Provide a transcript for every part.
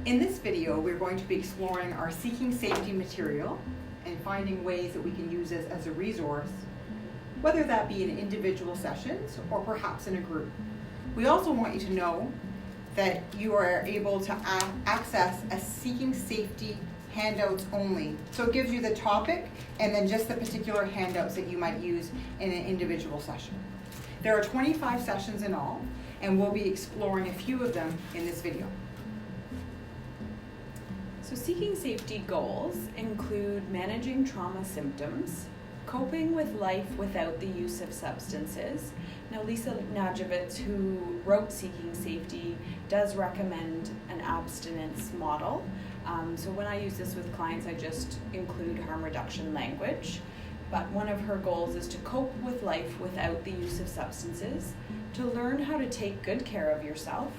In this video, we're going to be exploring our Seeking Safety material and finding ways that we can use this as a resource, whether that be in individual sessions or perhaps in a group. We also want you to know that you are able to access a Seeking Safety handouts only. So it gives you the topic and then just the particular handouts that you might use in an individual session. There are 25 sessions in all, and we'll be exploring a few of them in this video. So Seeking Safety goals include managing trauma symptoms, coping with life without the use of substances. Now, Lisa Najovitz, who wrote Seeking Safety, does recommend an abstinence model. So when I use this with clients, I just include harm reduction language. But one of her goals is to cope with life without the use of substances, to learn how to take good care of yourself,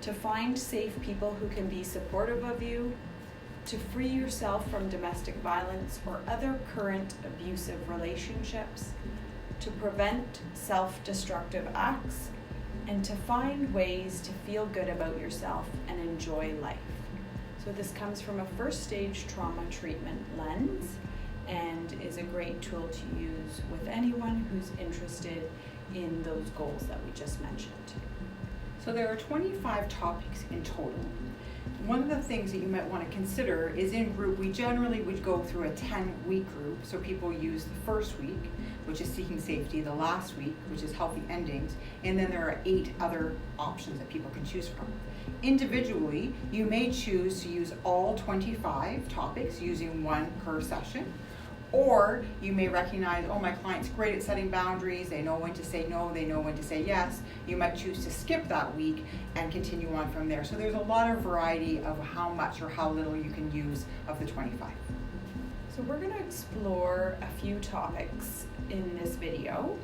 to find safe people who can be supportive of you, to free yourself from domestic violence or other current abusive relationships, to prevent self-destructive acts, and to find ways to feel good about yourself and enjoy life. So this comes from a first stage trauma treatment lens and is a great tool to use with anyone who's interested in those goals that we just mentioned. So there are 25 topics in total. One of the things that you might want to consider is in group, we generally would go through a 10-week group. So people use the first week, which is Seeking Safety, the last week, which is Healthy Endings, and then there are 8 other options that people can choose from. Individually, you may choose to use all 25 topics using one per session. Or you may recognize, oh, my client's great at setting boundaries, they know when to say no, they know when to say yes. You might choose to skip that week and continue on from there. So there's a lot of variety of how much or how little you can use of the 25. So we're going to explore a few topics in this video.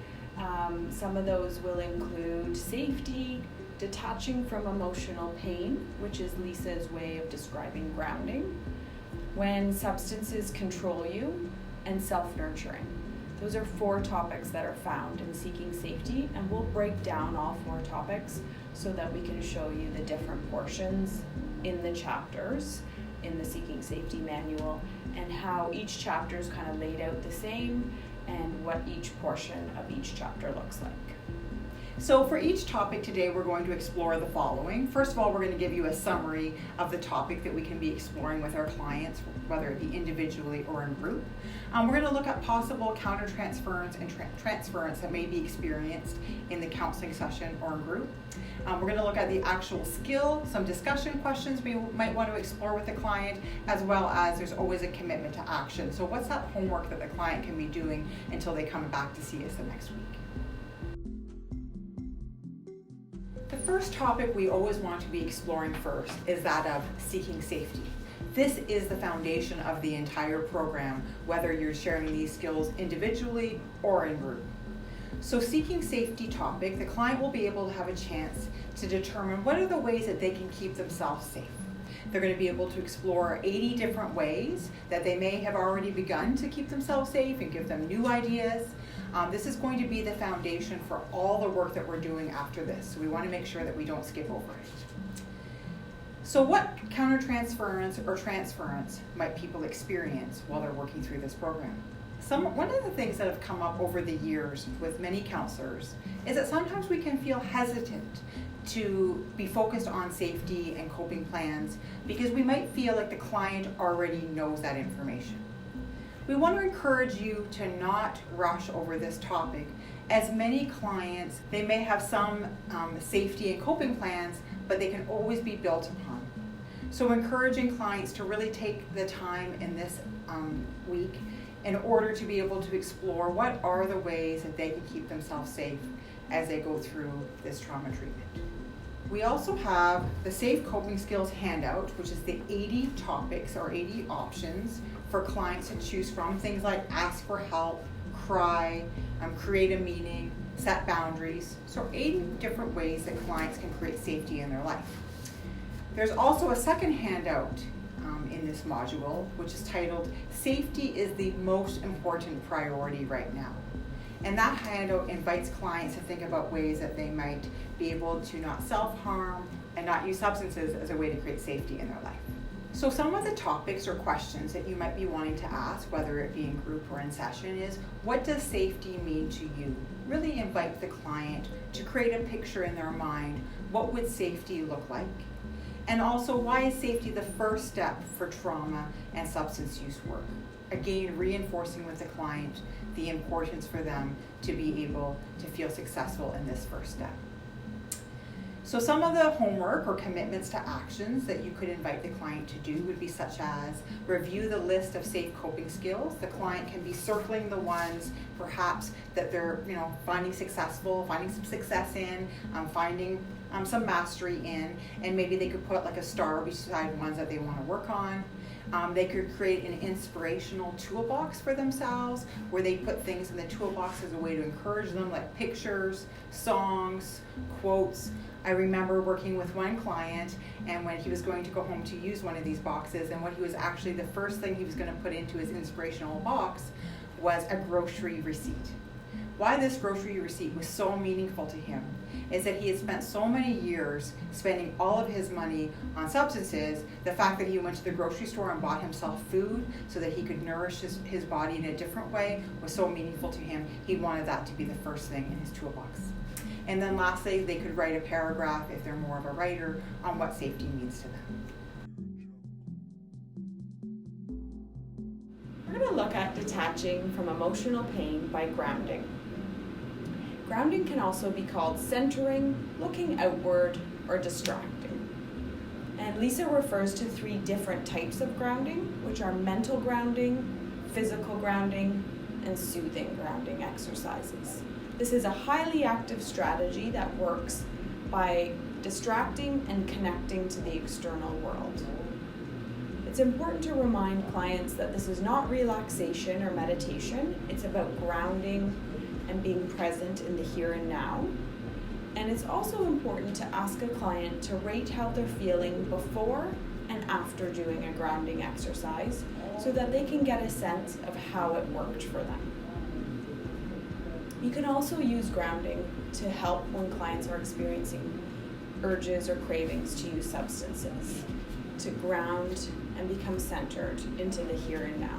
Some of those will include safety, detaching from emotional pain, which is Lisa's way of describing grounding, when substances control you, and self-nurturing. Those are 4 topics that are found in Seeking Safety, and we'll break down all 4 topics so that we can show you the different portions in the chapters in the Seeking Safety manual and how each chapter is kind of laid out the same and what each portion of each chapter looks like. So for each topic today, we're going to explore the following. First of all, we're going to give you a summary of the topic that we can be exploring with our clients, whether it be individually or in group. We're going to look at possible countertransference and transference that may be experienced in the counseling session or in group. We're going to look at the actual skill, some discussion questions we might want to explore with the client, as well as there's always a commitment to action. So what's that homework that the client can be doing until they come back to see us the next week? The first topic we always want to be exploring first is that of Seeking Safety. This is the foundation of the entire program, whether you're sharing these skills individually or in group. So Seeking Safety topic, the client will be able to have a chance to determine what are the ways that they can keep themselves safe. They're going to be able to explore 80 different ways that they may have already begun to keep themselves safe and give them new ideas. This is going to be the foundation for all the work that we're doing after this. So we want to make sure that we don't skip over it. So what countertransference or transference might people experience while they're working through this program? One of the things that have come up over the years with many counselors is that sometimes we can feel hesitant to be focused on safety and coping plans because we might feel like the client already knows that information. We want to encourage you to not rush over this topic, as many clients, they may have some safety and coping plans, but they can always be built upon. So encouraging clients to really take the time in this week in order to be able to explore what are the ways that they can keep themselves safe as they go through this trauma treatment. We also have the Safe Coping Skills handout, which is the 80 topics or 80 options for clients to choose from. Things like ask for help, cry, create a meeting, set boundaries. So 80 different ways that clients can create safety in their life. There's also a second handout in this module, which is titled Safety is the Most Important Priority Right Now. And that handout invites clients to think about ways that they might be able to not self-harm and not use substances as a way to create safety in their life. So some of the topics or questions that you might be wanting to ask, whether it be in group or in session, is what does safety mean to you? Really invite the client to create a picture in their mind. What would safety look like? And also, why is safety the first step for trauma and substance use work? Again, reinforcing with the client the importance for them to be able to feel successful in this first step. So some of the homework or commitments to actions that you could invite the client to do would be such as review the list of safe coping skills. The client can be circling the ones perhaps that they're finding some success in, finding some mastery in, and maybe they could put like a star beside ones that they want to work on. They could create an inspirational toolbox for themselves where they put things in the toolbox as a way to encourage them, like pictures, songs, quotes. I remember working with one client, and when he was going to go home to use one of these boxes, and what he was actually, the first thing he was going to put into his inspirational box was a grocery receipt. Why this grocery receipt was so meaningful to him is that he had spent so many years spending all of his money on substances. The fact that he went to the grocery store and bought himself food so that he could nourish his body in a different way was so meaningful to him. He wanted that to be the first thing in his toolbox. And then lastly, they could write a paragraph, if they're more of a writer, on what safety means to them. We're going to look at detaching from emotional pain by grounding. Grounding can also be called centering, looking outward, or distracting. And Lisa refers to 3 different types of grounding, which are mental grounding, physical grounding, and soothing grounding exercises. This is a highly active strategy that works by distracting and connecting to the external world. It's important to remind clients that this is not relaxation or meditation. It's about grounding and being present in the here and now. And it's also important to ask a client to rate how they're feeling before and after doing a grounding exercise so that they can get a sense of how it worked for them. You can also use grounding to help when clients are experiencing urges or cravings to use substances, to ground and become centered into the here and now.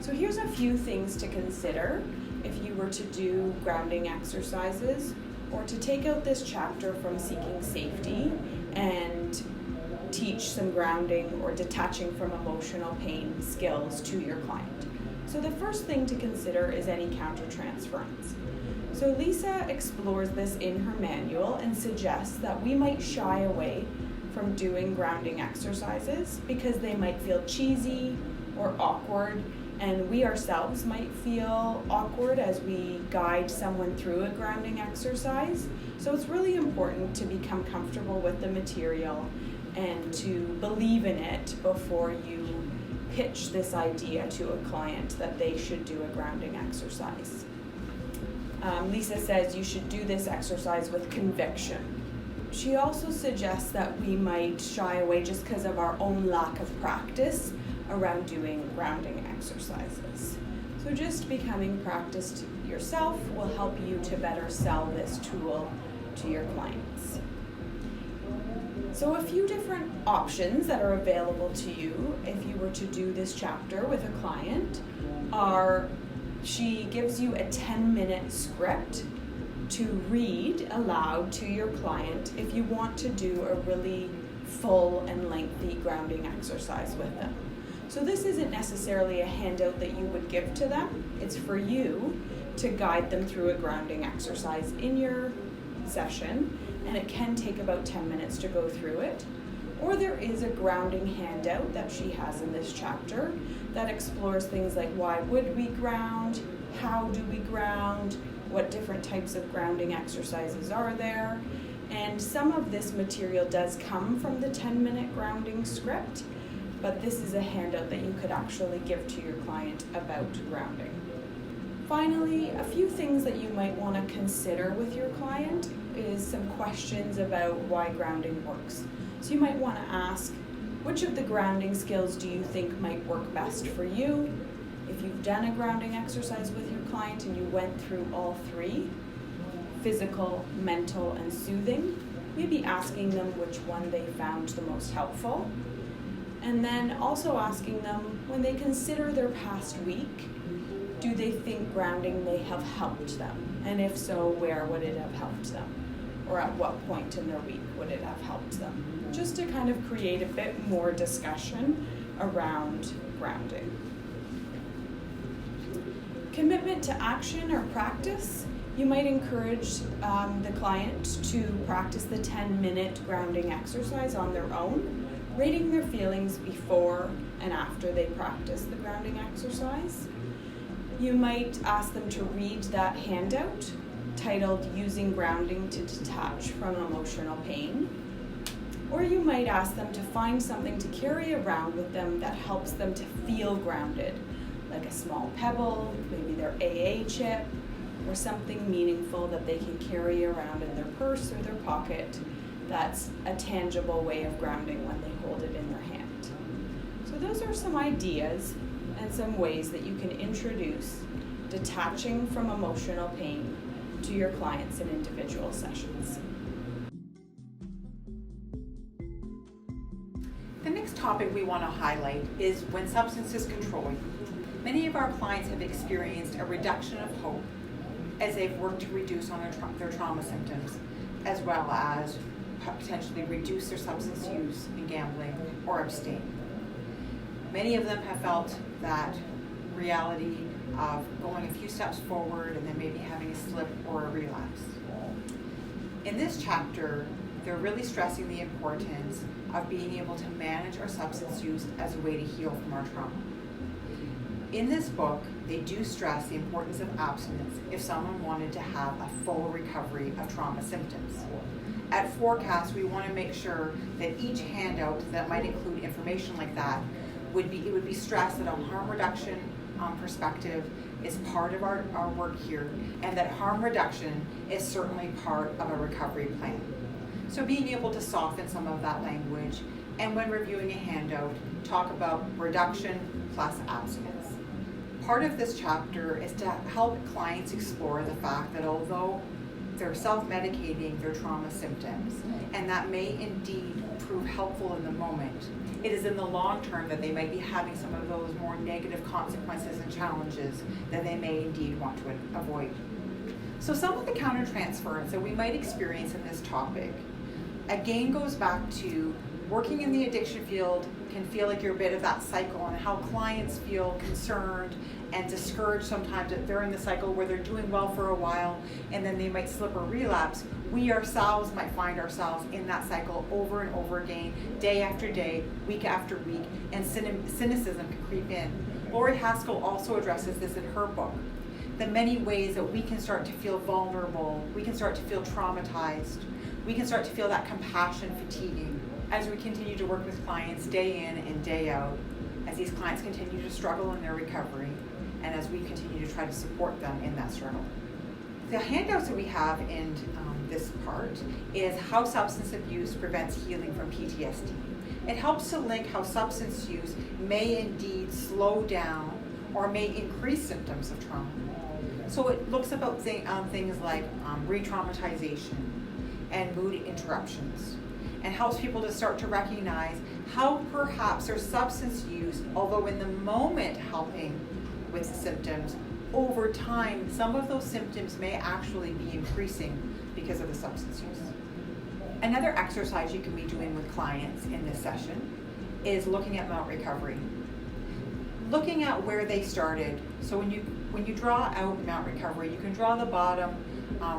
So here's a few things to consider if you were to do grounding exercises or to take out this chapter from Seeking Safety and teach some grounding or detaching from emotional pain skills to your client. So the first thing to consider is any countertransference. So Lisa explores this in her manual and suggests that we might shy away from doing grounding exercises because they might feel cheesy or awkward, and we ourselves might feel awkward as we guide someone through a grounding exercise. So it's really important to become comfortable with the material and to believe in it before you pitch this idea to a client that they should do a grounding exercise. Lisa says you should do this exercise with conviction. She also suggests that we might shy away just because of our own lack of practice around doing grounding exercises. So just becoming practiced yourself will help you to better sell this tool to your clients. So a few different options that are available to you if you were to do this chapter with a client are, she gives you a 10-minute script to read aloud to your client if you want to do a really full and lengthy grounding exercise with them. So this isn't necessarily a handout that you would give to them. It's for you to guide them through a grounding exercise in your session, and it can take about 10 minutes to go through it. Or there is a grounding handout that she has in this chapter that explores things like why would we ground, how do we ground, what different types of grounding exercises are there. And some of this material does come from the 10-minute grounding script, but this is a handout that you could actually give to your client about grounding. Finally, a few things that you might want to consider with your client is some questions about why grounding works. So you might want to ask, which of the grounding skills do you think might work best for you? If you've done a grounding exercise with your client and you went through all three, physical, mental, and soothing, maybe asking them which one they found the most helpful. And then also asking them, when they consider their past week, do they think grounding may have helped them? And if so, where would it have helped them? Or at what point in their week would it have helped them? Just to kind of create a bit more discussion around grounding. Commitment to action or practice. You might encourage the client to practice the 10-minute grounding exercise on their own, rating their feelings before and after they practice the grounding exercise. You might ask them to read that handout titled Using Grounding to Detach from Emotional Pain. Or you might ask them to find something to carry around with them that helps them to feel grounded, like a small pebble, maybe their AA chip, or something meaningful that they can carry around in their purse or their pocket that's a tangible way of grounding when they hold it in their hand. So those are some ideas and some ways that you can introduce detaching from emotional pain to your clients in individual sessions. The next topic we want to highlight is when substances control you. Many of our clients have experienced a reduction of hope as they've worked to reduce on their trauma symptoms, as well as potentially reduce their substance use and gambling or abstain. Many of them have felt that reality of going a few steps forward and then maybe having a slip or a relapse. In this chapter, they're really stressing the importance of being able to manage our substance use as a way to heal from our trauma. In this book, they do stress the importance of abstinence if someone wanted to have a full recovery of trauma symptoms. At Forecast, we want to make sure that each handout that might include information like that would be stressed that a harm reduction perspective is part of our work here, and that harm reduction is certainly part of a recovery plan. So being able to soften some of that language, and when reviewing a handout, talk about reduction plus abstinence. Part of this chapter is to help clients explore the fact that although they're self-medicating their trauma symptoms, and that may indeed prove helpful in the moment, it is in the long term that they might be having some of those more negative consequences and challenges that they may indeed want to avoid. So some of the countertransference that we might experience in this topic, again, goes back to working in the addiction field can feel like you're a bit of that cycle, and how clients feel concerned and discouraged sometimes that they're in the cycle where they're doing well for a while and then they might slip or relapse. We ourselves might find ourselves in that cycle over and over again, day after day, week after week, and cynicism can creep in. Lori Haskell also addresses this in her book, the many ways that we can start to feel vulnerable, we can start to feel traumatized, we can start to feel that compassion fatiguing as we continue to work with clients day in and day out, as these clients continue to struggle in their recovery, and as we continue to try to support them in that struggle. The handouts that we have in this part is how substance abuse prevents healing from PTSD. It helps to link how substance use may indeed slow down or may increase symptoms of trauma. So it looks about things like re-traumatization and mood interruptions, and helps people to start to recognize how perhaps their substance use, although in the moment helping with the symptoms, over time some of those symptoms may actually be increasing because of the substance use. Another exercise you can be doing with clients in this session is looking at Mount Recovery. Looking at where they started. So when you draw out Mount Recovery, you can draw the bottom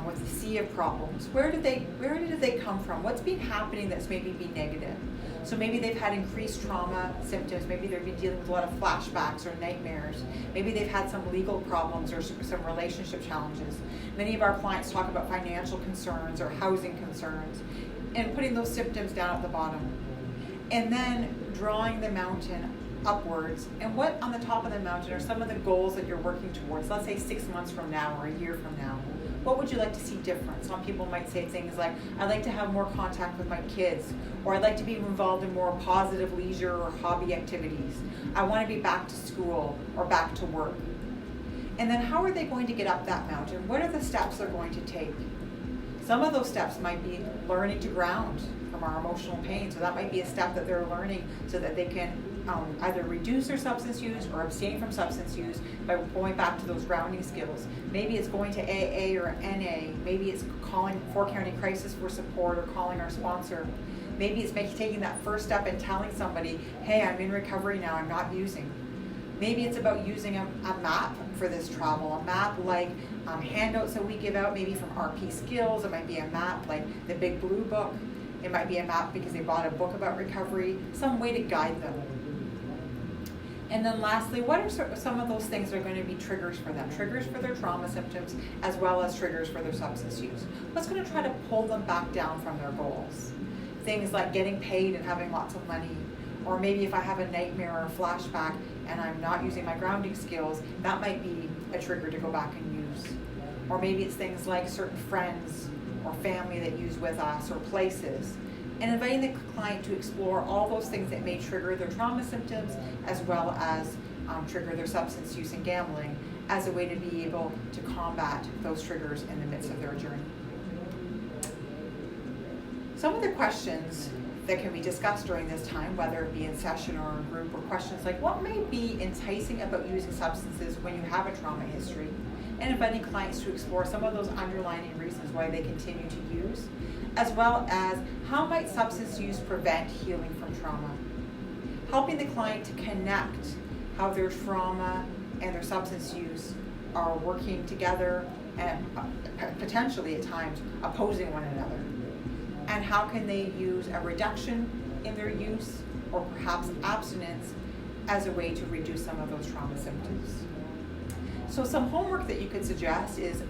with the sea of problems. Where did they come from? What's been happening that's maybe been negative? So maybe they've had increased trauma symptoms. Maybe they've been dealing with a lot of flashbacks or nightmares. Maybe they've had some legal problems or some relationship challenges. Many of our clients talk about financial concerns or housing concerns, and putting those symptoms down at the bottom. And then drawing the mountain upwards, and what on the top of the mountain are some of the goals that you're working towards, let's say 6 months from now or a year from now. What would you like to see different? Some people might say things like, I'd like to have more contact with my kids, or I'd like to be involved in more positive leisure or hobby activities. I want to be back to school or back to work. And then how are they going to get up that mountain? What are the steps they're going to take? Some of those steps might be learning to ground from our emotional pain. So that might be a step that they're learning so that they can either reduce their substance use or abstain from substance use by going back to those grounding skills. Maybe it's going to AA or NA. Maybe it's calling Fort County Crisis for support or calling our sponsor. Maybe it's taking that first step and telling somebody, hey, I'm in recovery now, I'm not using. Maybe it's about using a map for this travel, a map like handouts that we give out, maybe from RP Skills. It might be a map like the Big Blue Book. It might be a map because they bought a book about recovery, some way to guide them. And then lastly, what are some of those things that are going to be triggers for them? Triggers for their trauma symptoms as well as triggers for their substance use. What's going to try to pull them back down from their goals? Things like getting paid and having lots of money. Or maybe if I have a nightmare or a flashback and I'm not using my grounding skills, that might be a trigger to go back and use. Or maybe it's things like certain friends or family that use with us or places. And inviting the client to explore all those things that may trigger their trauma symptoms as well as trigger their substance use and gambling as a way to be able to combat those triggers in the midst of their journey. Some of the questions that can be discussed during this time, whether it be in session or in group, or questions like what may be enticing about using substances when you have a trauma history, and inviting clients to explore some of those underlying reasons why they continue to use, as well as how might substance use prevent healing from trauma. Helping the client to connect how their trauma and their substance use are working together and potentially at times opposing one another. And how can they use a reduction in their use or perhaps abstinence as a way to reduce some of those trauma symptoms. So some homework that you could suggest is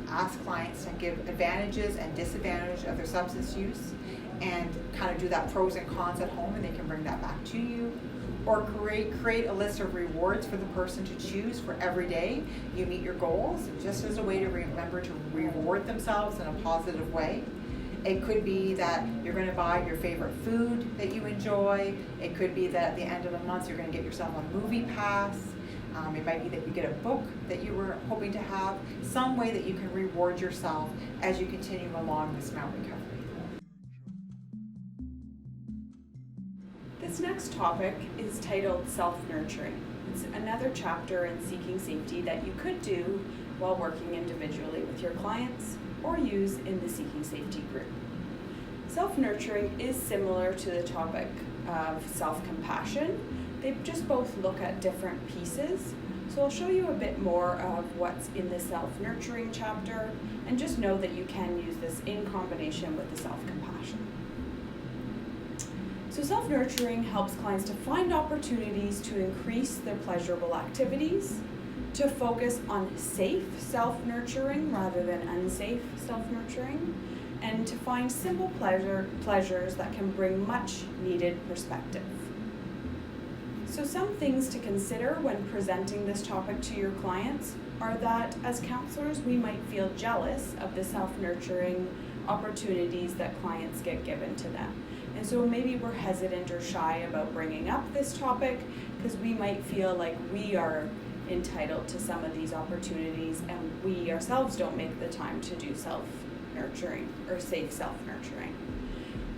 ask clients to give advantages and disadvantages of their substance use and kind of do that pros and cons at home, and they can bring that back to you. Or create a list of rewards for the person to choose for every day you meet your goals, just as a way to remember to reward themselves in a positive way. It could be that you're going to buy your favorite food that you enjoy. It could be that at the end of the month you're going to get yourself a movie pass. It might be that you get a book that you were hoping to have. Some way that you can reward yourself as you continue along this mountain recovery. This next topic is titled Self-Nurturing. It's another chapter in Seeking Safety that you could do while working individually with your clients or use in the Seeking Safety group. Self-nurturing is similar to the topic of self-compassion. They just both look at different pieces. So I'll show you a bit more of what's in the self-nurturing chapter, and just know that you can use this in combination with the self-compassion. So self-nurturing helps clients to find opportunities to increase their pleasurable activities, to focus on safe self-nurturing rather than unsafe self-nurturing, and to find simple pleasures that can bring much needed perspective. So some things to consider when presenting this topic to your clients are that as counselors we might feel jealous of the self-nurturing opportunities that clients get given to them. And so maybe we're hesitant or shy about bringing up this topic because we might feel like we are entitled to some of these opportunities and we ourselves don't make the time to do self-nurturing or safe self-nurturing.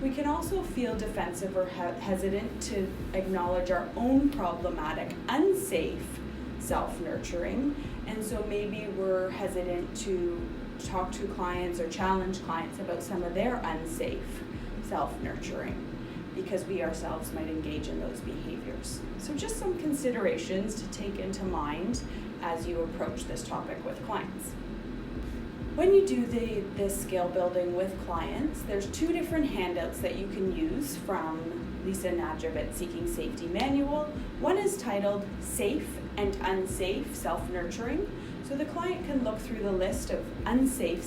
We can also feel defensive or hesitant to acknowledge our own problematic, unsafe self-nurturing, and so maybe we're hesitant to talk to clients or challenge clients about some of their unsafe self-nurturing because we ourselves might engage in those behaviors. So just some considerations to take into mind as you approach this topic with clients. When you do this skill building with clients, there's two different handouts that you can use from Lisa Najavit's Seeking Safety Manual. One is titled Safe and Unsafe Self-Nurturing. So the client can look through the list of unsafe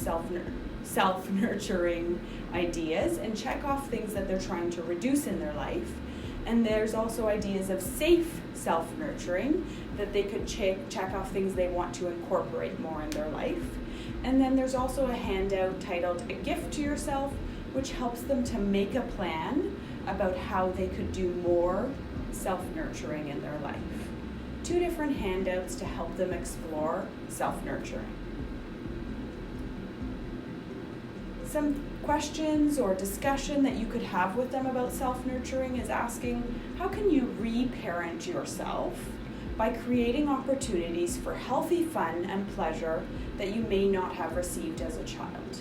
self-nurturing ideas and check off things that they're trying to reduce in their life. And there's also ideas of safe self-nurturing that they could check off things they want to incorporate more in their life. And then there's also a handout titled A Gift to Yourself, which helps them to make a plan about how they could do more self-nurturing in their life. 2 different handouts to help them explore self-nurturing. Some questions or discussion that you could have with them about self-nurturing is asking, how can you re-parent yourself by creating opportunities for healthy fun and pleasure that you may not have received as a child?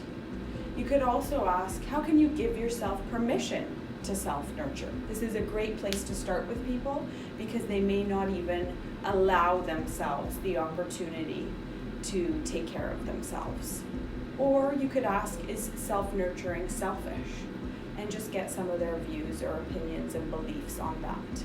You could also ask, how can you give yourself permission to self-nurture? This is a great place to start with people because they may not even allow themselves the opportunity to take care of themselves. Or you could ask, is self-nurturing selfish? And just get some of their views or opinions and beliefs on that.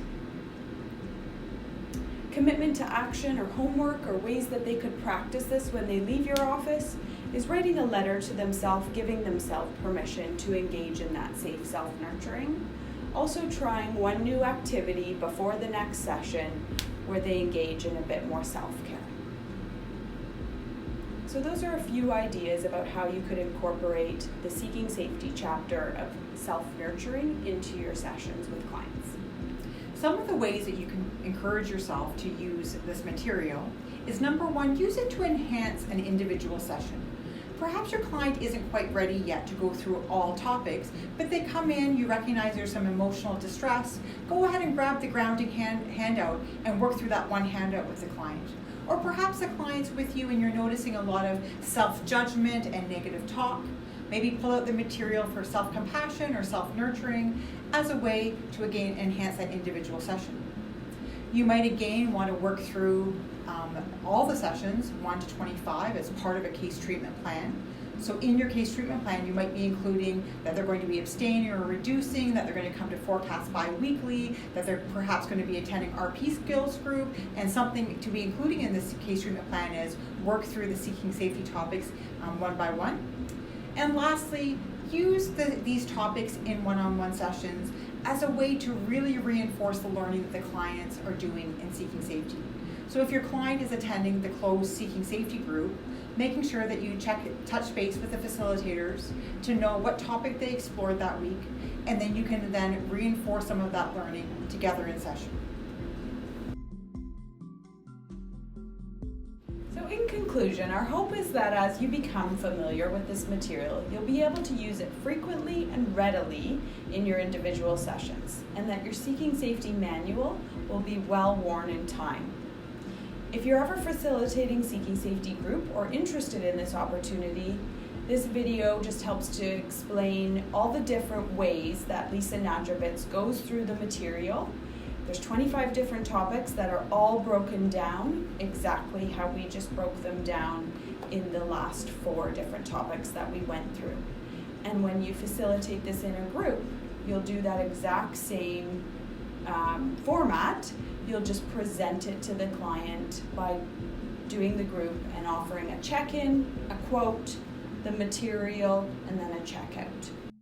Commitment to action or homework or ways that they could practice this when they leave your office is writing a letter to themselves, giving themselves permission to engage in that safe self-nurturing. Also trying one new activity before the next session where they engage in a bit more self-care. So those are a few ideas about how you could incorporate the Seeking Safety chapter of self-nurturing into your sessions with clients. Some of the ways that you can encourage yourself to use this material is, number 1, use it to enhance an individual session. Perhaps your client isn't quite ready yet to go through all topics, but they come in, you recognize there's some emotional distress, go ahead and grab the grounding handout and work through that one handout with the client. Or perhaps the client's with you and you're noticing a lot of self-judgment and negative talk. Maybe pull out the material for self-compassion or self-nurturing as a way to again enhance that individual session. You might again want to work through all the sessions 1 to 25 as part of a case treatment plan. So in your case treatment plan, you might be including that they're going to be abstaining or reducing, that they're going to come to forecast bi-weekly, that they're perhaps going to be attending RP skills group, and something to be including in this case treatment plan is work through the Seeking Safety topics one by one. And lastly, use these topics in one-on-one sessions as a way to really reinforce the learning that the clients are doing in Seeking Safety. So if your client is attending the closed Seeking Safety group, making sure that you touch base with the facilitators to know what topic they explored that week, and then you can then reinforce some of that learning together in session. So in conclusion, our hope is that as you become familiar with this material, you'll be able to use it frequently and readily in your individual sessions, and that your Seeking Safety manual will be well worn in time. If you're ever facilitating Seeking Safety group or interested in this opportunity, this video just helps to explain all the different ways that Lisa Nadrovitz goes through the material. There's 25 different topics that are all broken down exactly how we just broke them down in the last 4 different topics that we went through. And when you facilitate this in a group, you'll do that exact same format. You'll just present it to the client by doing the group and offering a check-in, a quote, the material, and then a checkout.